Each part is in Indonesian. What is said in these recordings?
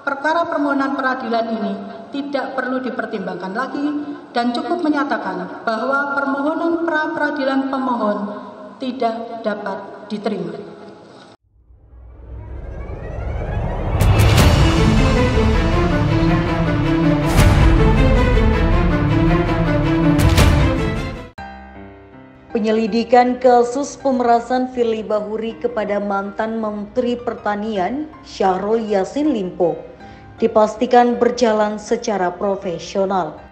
perkara permohonan peradilan ini tidak perlu dipertimbangkan lagi dan cukup menyatakan bahwa permohonan pra-peradilan pemohon tidak dapat diterima. Penyelidikan kasus pemerasan Firly Bahuri kepada mantan Menteri Pertanian Syahrul Yassin Limpo dipastikan berjalan secara profesional.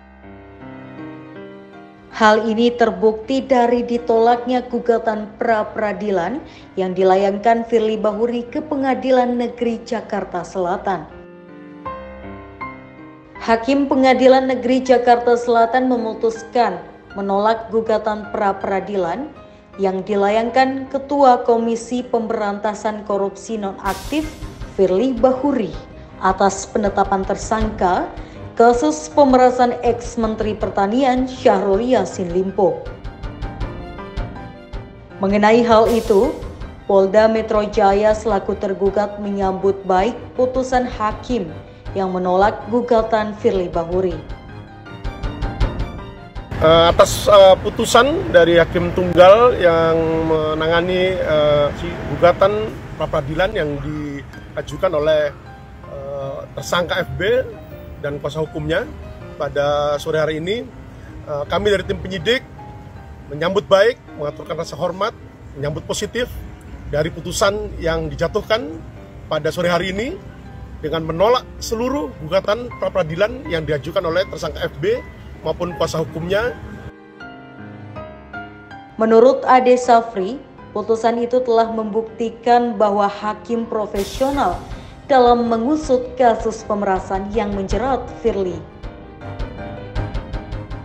Hal ini terbukti dari ditolaknya gugatan pra-peradilan yang dilayangkan Firly Bahuri ke Pengadilan Negeri Jakarta Selatan. Hakim Pengadilan Negeri Jakarta Selatan memutuskan menolak gugatan pra-peradilan yang dilayangkan Ketua Komisi Pemberantasan Korupsi Nonaktif Firly Bahuri atas penetapan tersangka kasus pemerasan ex-Menteri Pertanian Syahrul Yassin Limpo. Mengenai hal itu, Polda Metro Jaya selaku tergugat menyambut baik putusan hakim yang menolak gugatan Firly Bahuri. Atas putusan dari Hakim Tunggal yang menangani gugatan pra-peradilan yang diajukan oleh tersangka FB dan kuasa hukumnya pada sore hari ini, kami dari tim penyidik menyambut baik, mengaturkan rasa hormat, menyambut positif dari putusan yang dijatuhkan pada sore hari ini dengan menolak seluruh gugatan pra-peradilan yang diajukan oleh tersangka FB maupun kuasa hukumnya. Menurut Ade Safri, putusan itu telah membuktikan bahwa hakim profesional dalam mengusut kasus pemerasan yang menjerat Firly.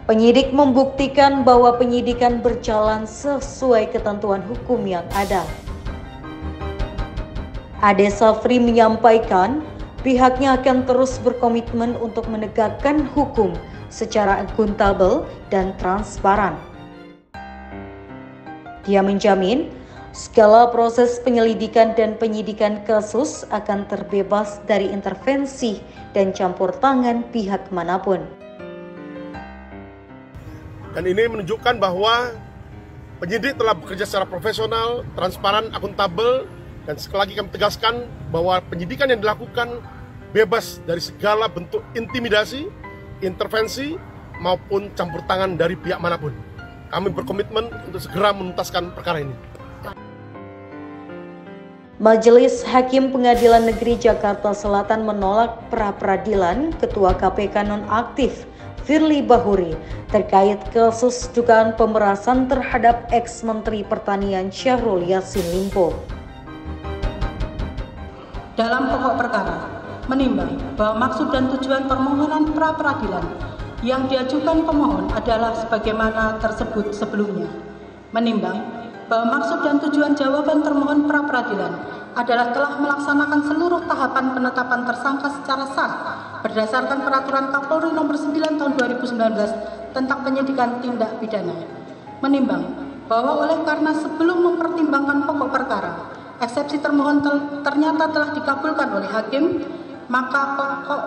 Penyidik membuktikan bahwa penyidikan berjalan sesuai ketentuan hukum yang ada. Ade Safri menyampaikan pihaknya akan terus berkomitmen untuk menegakkan hukum secara akuntabel dan transparan. Dia menjamin segala proses penyelidikan dan penyidikan kasus akan terbebas dari intervensi dan campur tangan pihak manapun. Dan ini menunjukkan bahwa penyidik telah bekerja secara profesional, transparan, akuntabel, dan sekali lagi kami tegaskan bahwa penyidikan yang dilakukan bebas dari segala bentuk intimidasi, intervensi maupun campur tangan dari pihak manapun. Kami berkomitmen untuk segera menuntaskan perkara ini. Majelis Hakim Pengadilan Negeri Jakarta Selatan menolak pra-peradilan Ketua KPK Nonaktif Firly Bahuri terkait kasus dugaan pemerasan terhadap ex-Menteri Pertanian Syahrul Yassin Limpo. Dalam pokok perkara, menimbang bahwa maksud dan tujuan permohonan pra-peradilan yang diajukan pemohon adalah sebagaimana tersebut sebelumnya. Menimbang bahwa maksud dan tujuan jawaban termohon pra-peradilan adalah telah melaksanakan seluruh tahapan penetapan tersangka secara sah berdasarkan Peraturan Kapolri Nomor 9 Tahun 2019 tentang penyidikan tindak pidana. Menimbang bahwa oleh karena sebelum mempertimbangkan pokok perkara, eksepsi termohon ternyata telah dikabulkan oleh hakim, maka pokok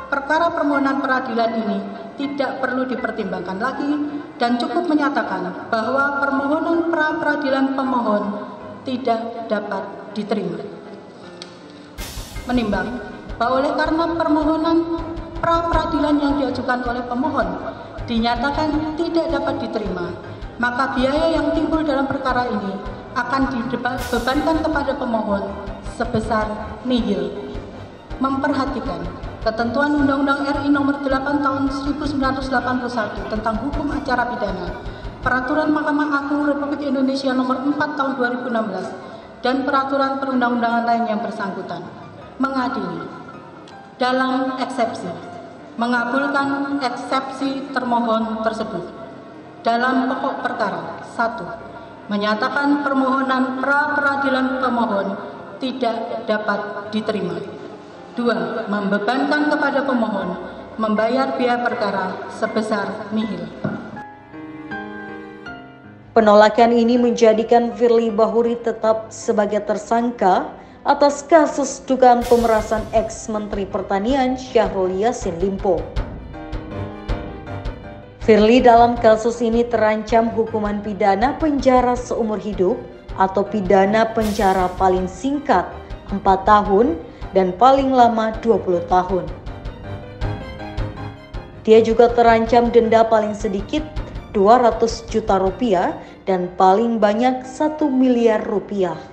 perkara permohonan peradilan ini tidak perlu dipertimbangkan lagi dan cukup menyatakan bahwa permohonan pra-peradilan pemohon tidak dapat diterima. Menimbang bahwa oleh karena permohonan pra-peradilan yang diajukan oleh pemohon dinyatakan tidak dapat diterima, maka biaya yang timbul dalam perkara ini akan dibebankan kepada pemohon sebesar nihil. Memperhatikan ketentuan Undang-Undang RI Nomor 8 Tahun 1981 tentang Hukum Acara Pidana, Peraturan Mahkamah Agung Republik Indonesia Nomor 4 Tahun 2016, dan peraturan perundang-undangan lain yang bersangkutan, mengadili dalam eksepsi, mengabulkan eksepsi termohon tersebut. Dalam pokok perkara, 1. Menyatakan permohonan pra-peradilan pemohon tidak dapat diterima. 2. Membebankan kepada pemohon membayar biaya perkara sebesar nihil. Penolakan ini menjadikan Firly Bahuri tetap sebagai tersangka atas kasus dugaan pemerasan ex-Menteri Pertanian Syahrul Yassin Limpo. Firly dalam kasus ini terancam hukuman pidana penjara seumur hidup atau pidana penjara paling singkat 4 tahun dan paling lama 20 tahun. Dia juga terancam denda paling sedikit 200 juta rupiah dan paling banyak 1 miliar rupiah.